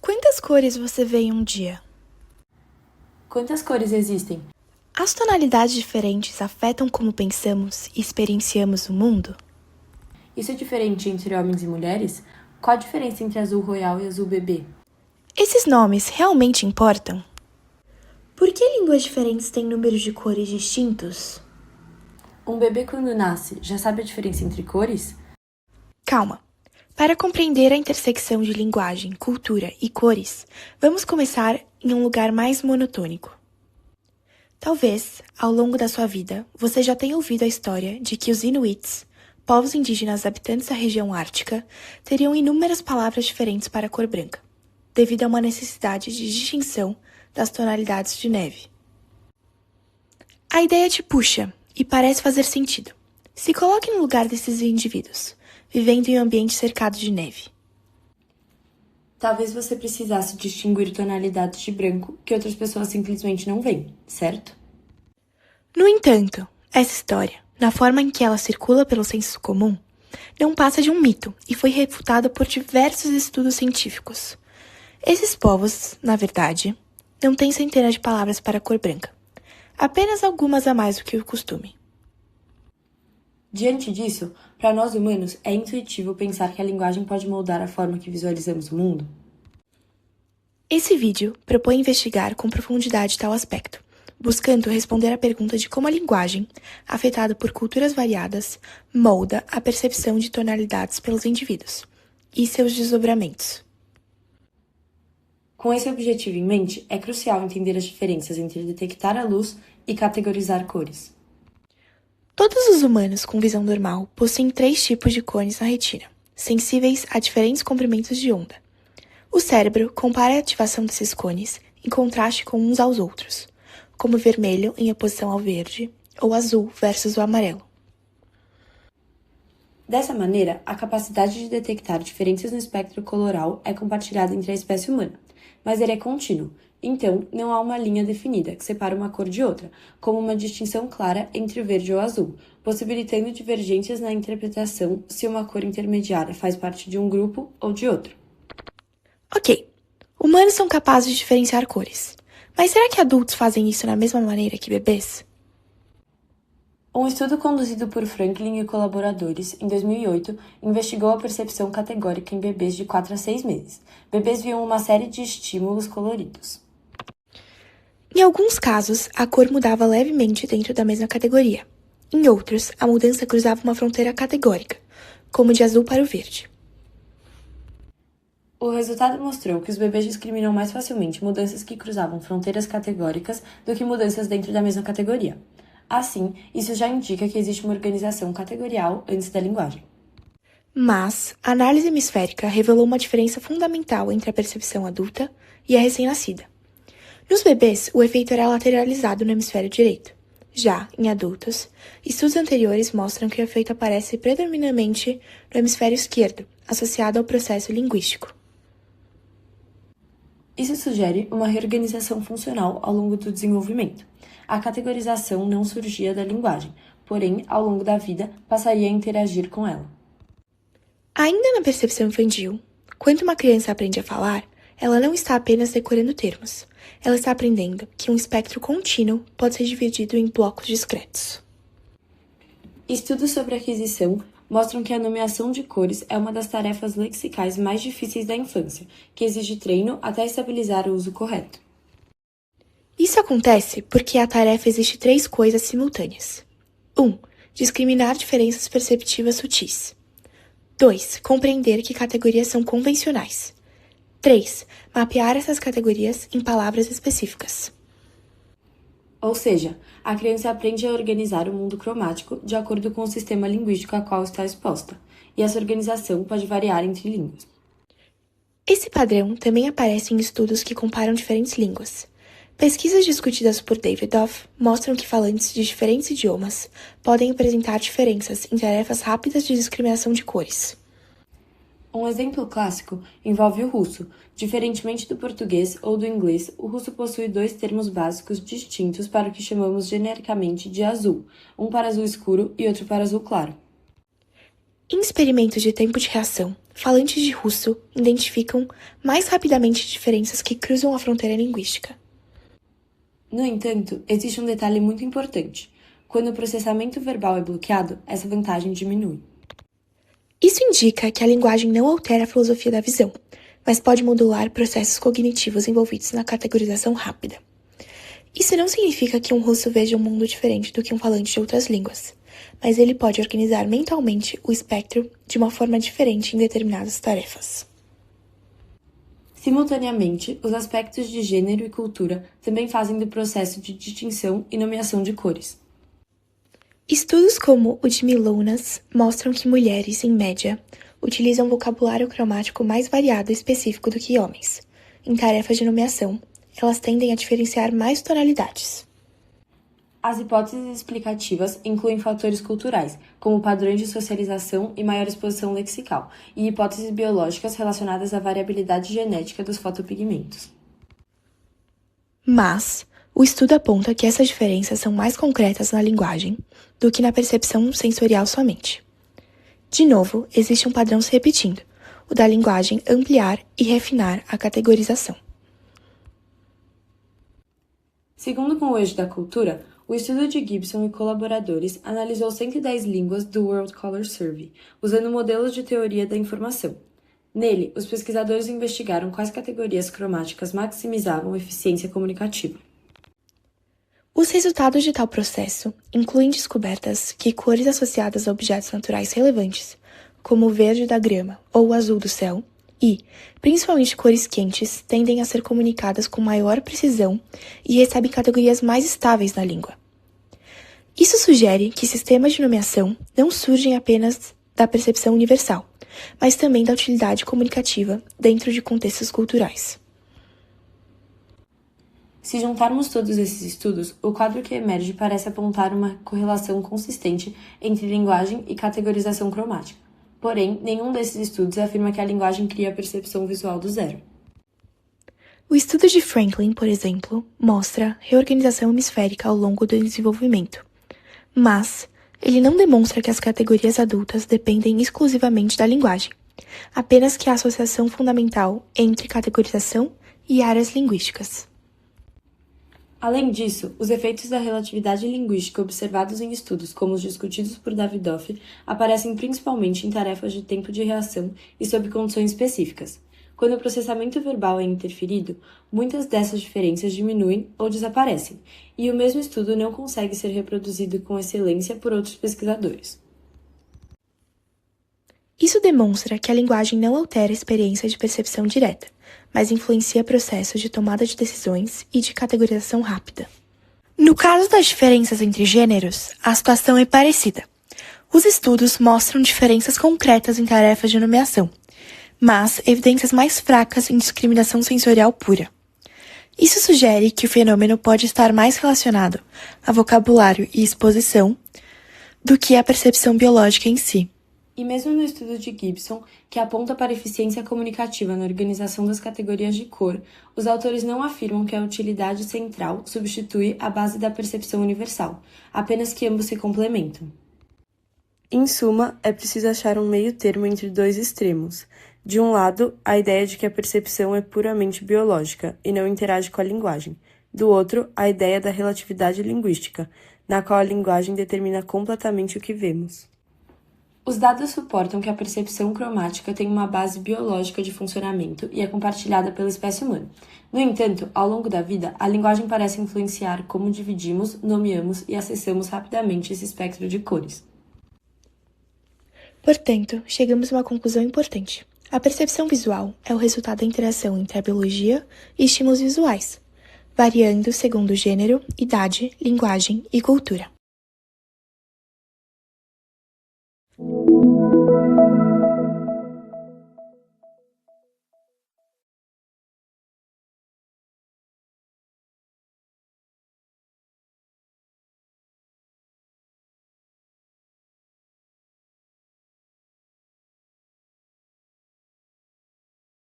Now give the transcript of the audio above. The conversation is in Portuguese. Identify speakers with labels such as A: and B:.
A: Quantas cores você vê em um dia?
B: Quantas cores existem?
A: As tonalidades diferentes afetam como pensamos e experienciamos o mundo?
B: Isso é diferente entre homens e mulheres? Qual a diferença entre azul royal e azul bebê?
A: Esses nomes realmente importam? Por que línguas diferentes têm números de cores distintos?
B: Um bebê quando nasce já sabe a diferença entre cores?
A: Calma. Para compreender a intersecção de linguagem, cultura e cores, vamos começar em um lugar mais monotônico. Talvez, ao longo da sua vida, você já tenha ouvido a história de que os Inuits, povos indígenas habitantes da região ártica, teriam inúmeras palavras diferentes para a cor branca, devido a uma necessidade de distinção das tonalidades de neve. A ideia te puxa e parece fazer sentido. Se coloque no lugar desses indivíduos, vivendo em um ambiente cercado de neve.
B: Talvez você precisasse distinguir tonalidades de branco que outras pessoas simplesmente não veem, certo?
A: No entanto, essa história, na forma em que ela circula pelo senso comum, não passa de um mito e foi refutada por diversos estudos científicos. Esses povos, na verdade, não têm centenas de palavras para a cor branca, apenas algumas a mais do que o costume.
B: Diante disso, para nós humanos é intuitivo pensar que a linguagem pode moldar a forma que visualizamos o mundo?
A: Esse vídeo propõe investigar com profundidade tal aspecto, buscando responder à pergunta de como a linguagem, afetada por culturas variadas, molda a percepção de tonalidades pelos indivíduos e seus desdobramentos.
B: Com esse objetivo em mente, é crucial entender as diferenças entre detectar a luz e categorizar cores.
A: Todos os humanos com visão normal possuem 3 tipos de cones na retina, sensíveis a diferentes comprimentos de onda. O cérebro compara a ativação desses cones em contraste com uns aos outros, como vermelho em oposição ao verde ou azul versus o amarelo.
B: Dessa maneira, a capacidade de detectar diferenças no espectro coloral é compartilhada entre a espécie humana, mas ele é contínuo, então não há uma linha definida que separa uma cor de outra, como uma distinção clara entre o verde ou o azul, possibilitando divergências na interpretação se uma cor intermediária faz parte de um grupo ou de outro.
A: Ok, humanos são capazes de diferenciar cores, mas será que adultos fazem isso da mesma maneira que bebês?
B: Um estudo conduzido por Franklin e colaboradores, em 2008, investigou a percepção categórica em bebês de 4 a 6 meses. Bebês viam uma série de estímulos coloridos.
A: Em alguns casos, a cor mudava levemente dentro da mesma categoria. Em outros, a mudança cruzava uma fronteira categórica, como de azul para o verde.
B: O resultado mostrou que os bebês discriminam mais facilmente mudanças que cruzavam fronteiras categóricas do que mudanças dentro da mesma categoria. Assim, isso já indica que existe uma organização categorial antes da linguagem.
A: Mas a análise hemisférica revelou uma diferença fundamental entre a percepção adulta e a recém-nascida. Nos bebês, o efeito era lateralizado no hemisfério direito. Já em adultos, estudos anteriores mostram que o efeito aparece predominantemente no hemisfério esquerdo, associado ao processo linguístico.
B: Isso sugere uma reorganização funcional ao longo do desenvolvimento. A categorização não surgia da linguagem, porém, ao longo da vida, passaria a interagir com ela.
A: Ainda na percepção infantil, quando uma criança aprende a falar, ela não está apenas decorando termos. Ela está aprendendo que um espectro contínuo pode ser dividido em blocos discretos.
B: Estudos sobre aquisição mostram que a nomeação de cores é uma das tarefas lexicais mais difíceis da infância, que exige treino até estabilizar o uso correto.
A: Isso acontece porque a tarefa exige 3 coisas simultâneas. 1. Discriminar diferenças perceptivas sutis. 2. Compreender que categorias são convencionais. 3. Mapear essas categorias em palavras específicas.
B: Ou seja, a criança aprende a organizar o mundo cromático de acordo com o sistema linguístico a qual está exposta, e essa organização pode variar entre línguas.
A: Esse padrão também aparece em estudos que comparam diferentes línguas. Pesquisas discutidas por David Duff mostram que falantes de diferentes idiomas podem apresentar diferenças em tarefas rápidas de discriminação de cores.
B: Um exemplo clássico envolve o russo. Diferentemente do português ou do inglês, o russo possui dois termos básicos distintos para o que chamamos genericamente de azul, um para azul escuro e outro para azul claro.
A: Em experimentos de tempo de reação, falantes de russo identificam mais rapidamente diferenças que cruzam a fronteira linguística.
B: No entanto, existe um detalhe muito importante. Quando o processamento verbal é bloqueado, essa vantagem diminui.
A: Isso indica que a linguagem não altera a filosofia da visão, mas pode modular processos cognitivos envolvidos na categorização rápida. Isso não significa que um russo veja um mundo diferente do que um falante de outras línguas, mas ele pode organizar mentalmente o espectro de uma forma diferente em determinadas tarefas.
B: Simultaneamente, os aspectos de gênero e cultura também fazem do processo de distinção e nomeação de cores.
A: Estudos como o de Milonas mostram que mulheres, em média, utilizam vocabulário cromático mais variado e específico do que homens. Em tarefas de nomeação, elas tendem a diferenciar mais tonalidades.
B: As hipóteses explicativas incluem fatores culturais, como padrões de socialização e maior exposição lexical, e hipóteses biológicas relacionadas à variabilidade genética dos fotopigmentos.
A: Mas o estudo aponta que essas diferenças são mais concretas na linguagem do que na percepção sensorial somente. De novo, existe um padrão se repetindo, o da linguagem ampliar e refinar a categorização.
B: Segundo com o eixo da cultura, o estudo de Gibson e colaboradores analisou 110 línguas do World Color Survey, usando modelos de teoria da informação. Nele, os pesquisadores investigaram quais categorias cromáticas maximizavam a eficiência comunicativa.
A: Os resultados de tal processo incluem descobertas que cores associadas a objetos naturais relevantes, como o verde da grama ou o azul do céu, e, principalmente cores quentes, tendem a ser comunicadas com maior precisão e recebem categorias mais estáveis na língua. Isso sugere que sistemas de nomeação não surgem apenas da percepção universal, mas também da utilidade comunicativa dentro de contextos culturais.
B: Se juntarmos todos esses estudos, o quadro que emerge parece apontar uma correlação consistente entre linguagem e categorização cromática. Porém, nenhum desses estudos afirma que a linguagem cria a percepção visual do zero.
A: O estudo de Franklin, por exemplo, mostra reorganização hemisférica ao longo do desenvolvimento, mas ele não demonstra que as categorias adultas dependem exclusivamente da linguagem, apenas que a associação fundamental entre categorização e áreas linguísticas.
B: Além disso, os efeitos da relatividade linguística observados em estudos como os discutidos por Davidoff aparecem principalmente em tarefas de tempo de reação e sob condições específicas. Quando o processamento verbal é interferido, muitas dessas diferenças diminuem ou desaparecem, e o mesmo estudo não consegue ser reproduzido com excelência por outros pesquisadores.
A: Isso demonstra que a linguagem não altera a experiência de percepção direta, mas influencia processos de tomada de decisões e de categorização rápida. No caso das diferenças entre gêneros, a situação é parecida. Os estudos mostram diferenças concretas em tarefas de nomeação, mas evidências mais fracas em discriminação sensorial pura. Isso sugere que o fenômeno pode estar mais relacionado a vocabulário e exposição do que a percepção biológica em si.
B: E mesmo no estudo de Gibson, que aponta para a eficiência comunicativa na organização das categorias de cor, os autores não afirmam que a utilidade central substitui a base da percepção universal, apenas que ambos se complementam. Em suma, é preciso achar um meio termo entre dois extremos. De um lado, a ideia de que a percepção é puramente biológica e não interage com a linguagem. Do outro, a ideia da relatividade linguística, na qual a linguagem determina completamente o que vemos. Os dados suportam que a percepção cromática tem uma base biológica de funcionamento e é compartilhada pela espécie humana. No entanto, ao longo da vida, a linguagem parece influenciar como dividimos, nomeamos e acessamos rapidamente esse espectro de cores.
A: Portanto, chegamos a uma conclusão importante. A percepção visual é o resultado da interação entre a biologia e estímulos visuais, variando segundo gênero, idade, linguagem e cultura.